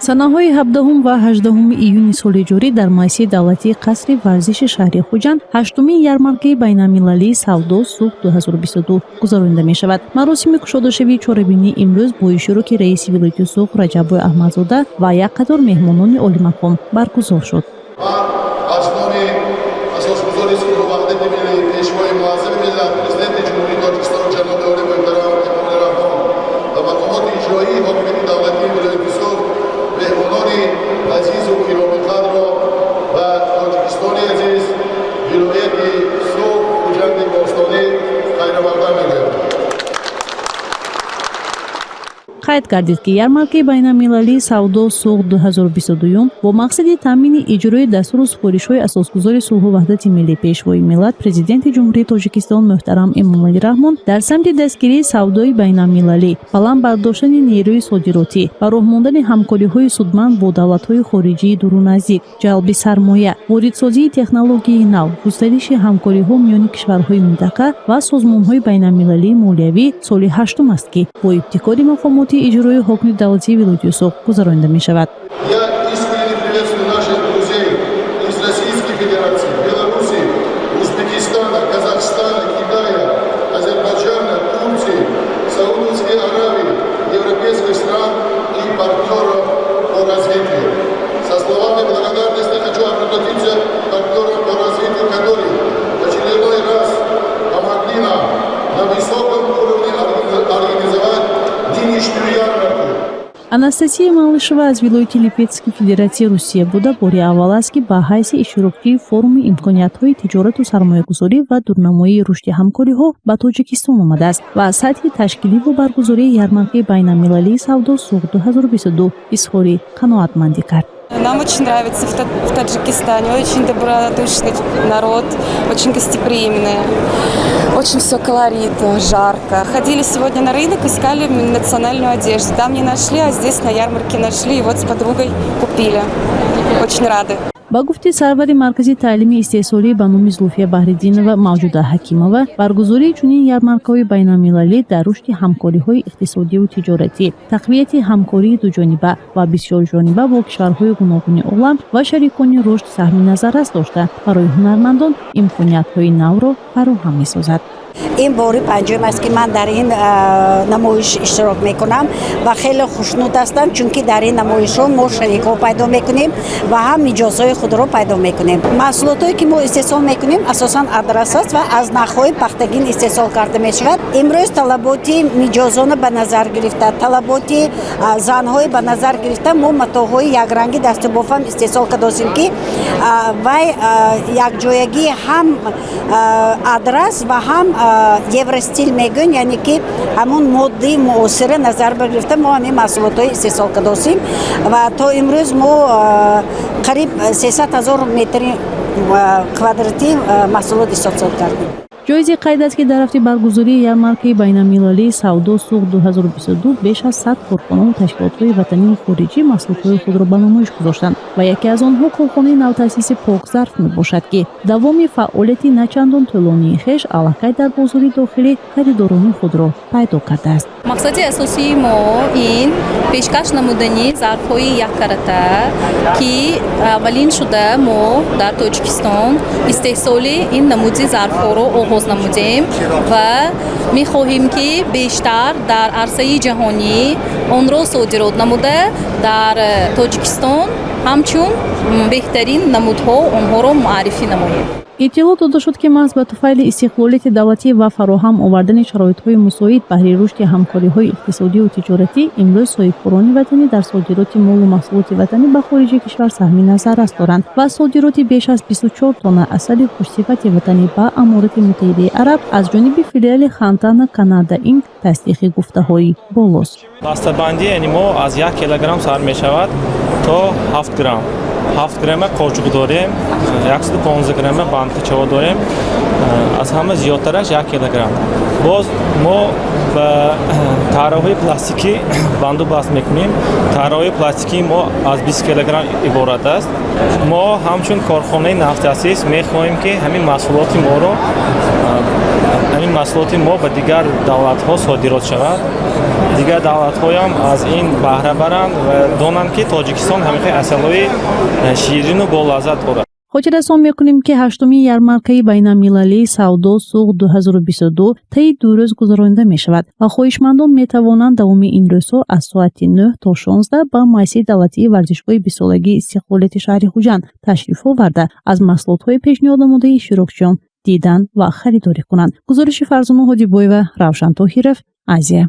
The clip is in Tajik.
санаҳои 17 ва 18 июни соли ҷорӣ дар майсии давлатии қасри варзиши шаҳри хуҷанд 8-умин ярмаркаи байналмилалии савдо суғ 2022 гузаронида мешавад. маросими кушодашавии чорабинӣ имрӯз бо иштироки раиси вилояти суғ Раҷаббой Аҳмадзода ва як қатор меҳмонони олимақом баргузор шуд. қайд гардид ки ярмаркаи байналмилалии савдо суғ 2022 бо мақсади таъмини иҷрои дастуру супоришҳои асосгузори сулҳу ваҳдати миллӣ пешвои миллат президенти ҷумҳурии Тоҷикистон муҳтарам Эмомалӣ Раҳмон дар самти дастгирии савдои байналмилалӣ, баланд бардоштани нерӯи содиротӣ ва роҳ мондани ҳамкориҳои судманд бо давлатҳои хориҷии дуруназик, ҷалби сармоя, воридсозии технологияи нав, густариши ҳамкориҳо миёни кишварҳои минтақа ва созмонҳои байналмилалии молиявӣ соли 8-ум аст ки бо ибтикори мақомоти иҷрои ҳокими давлатии вилояти суғ гузаронида мешавад. Анастасия Малышева аз вилояти Липецкии Федератсияи Русия буда бори аввал аст ки ба ҳайси иштирокчии форуми имкониятҳои тиҷорату сармоягузорӣ ва дурнамоии рушди ҳамкориҳо ба Тоҷикистон омадааст ва аз сатҳи ташкилӣ ва баргузории ярмаркаи байналмилалии савдо суғ 2022 изҳори қаноатмандӣ кард. Нам очень нравится в Таджикистане, очень добродушный народ, очень гостеприимный, очень все колоритно, жарко. Ходили сегодня на рынок, искали национальную одежду. Там не нашли, а здесь на ярмарке нашли, и вот с подругой купили. Очень рады. ба гуфти сарвари маркази таълими истеҳсолӣ ба номи Зулфия Баҳриддинова Мавҷуда Ҳакимова, баргузории чунин ярмаркаҳои байналмилалӣ дар рушди ҳамкориҳои иқтисодию тиҷоратӣ, тақвияти ҳамкории дуҷониба ва бисёрҷониба бо кишварҳои гуногуни олам ва шарикони рушд саҳми назаррас дошта барои ҳунармандон имкониятҳои навро фароҳам месозад. این باری پنجم است که من در این نمایش اشتراک میکنم و خیلی خوشنود هستم چون که در این نمایش ها ما شریک ها پیدا میکنیم و هم مجازهای خود را پیدا میکنیم. محصولات هایی که ما استحصال میکنیم اساسا آدرس است و از نخهای پختگین استحصال کرده میشود. امروز طلبات مجازانه به نظر گرفته، طلبات زنهای به نظر گرفته، ما متاهای یک رنگی دست بافم استحصال کردیم که و یک جایگی هم آدرس و هم евростиль мегӯн, яъне ки ҳамон моддаи муосира назар бигирифта мо ҳамин маҳсулотҳои истеҳсол кардосим ва то имрӯз мо қариб 300 000 метри квадратӣ маҳсулот истеҳсол кардем. ҷоизи қайд аст ки дар ҳафти баргузории ярмаркаи байналмилалии савдо суғ 2022 беш аз 100 корхонаву ташкилотҳои ватании хориҷӣ маҳсулотҳои худро ба намоиш гузоштанд ва яке аз онҳо корхонаи навтаъсиси Покзарф мебошад ки давоми фаъолияти начандон тӯлонии хеш аллакай дар бозори дохилӣ харидорони худро пайдо кардааст. мақсади асосии мо ин пешкаш намудани зарфҳои яккаратта ки аввалин шуда мо дар Тоҷикистон истеҳсоли ин намуди зарфҳоро оғоз намудем ва мехоҳем ки бештар дар арсаи ҷаҳонӣ онро содирот намуда дар Тоҷикистон ҳамчун беҳтарин намудҳо онҳоро муаррифӣ намоем. иттилоъ дода шуд ки маҳз ба туфайли истиқлолияти давлатӣ ва фароҳам овардани шароитҳои мусоид баҳри рушди ҳамкориҳои иқтисодию тиҷоратӣ имрӯз соҳибкорони ватанӣ дар содироти молу маҳсулоти ватанӣ ба хориҷи кишвар саҳми назаррас доранд ва содироти беш аз 24 тонна асали хушсифати ватанӣ ба Аморати Муттаҳидаи Араб аз ҷониби филиали Хантана Канада Инк тасдиқи гуфтаҳои болост. Бастабандии яъни мо аз 1 килограмм сар мешавад то 7 грамм. 7 грамма қочуқ дорем, 115 грамма бандқичаво дорем, аз ҳама зиёдтараш 1 килограмм. боз мо ба таъраҳои пластикӣ бандобаст мекунем. Таъраҳои пластикӣ мо аз 20 килограмм иборат аст. мо ҳамчун корхонаи нафтиасис мехоҳем ки ҳамин маҳсулоти моро ҳамин маҳсулоти мо ба дигар давлатҳо содирот шавад. Дигар давлатҳоям аз ин баҳра баранд ва донанд, ки Тоҷикистон ҳамихи асалҳои ширину болаззат дорад. хотира расон мекунем ки 8-умин ярмаркаи байналмилалии савдо суғ 2022 таи 2 рӯз гузаронида мешавад ва хоҳишмандон метавонанд давоми ин рӯзҳо аз соати 9 то 16 ба майсаи давлатии варзишгоҳи бисолагии истиқлолияти шаҳри Хуҷанд ташриф оварда аз маҳсулотҳои пешниҳод намудаи ishtirokchiyon дидан ва харидорӣ кунанд. гузориши Фарзона Ҳодибоева, Равшан Тоҳиров, Азия.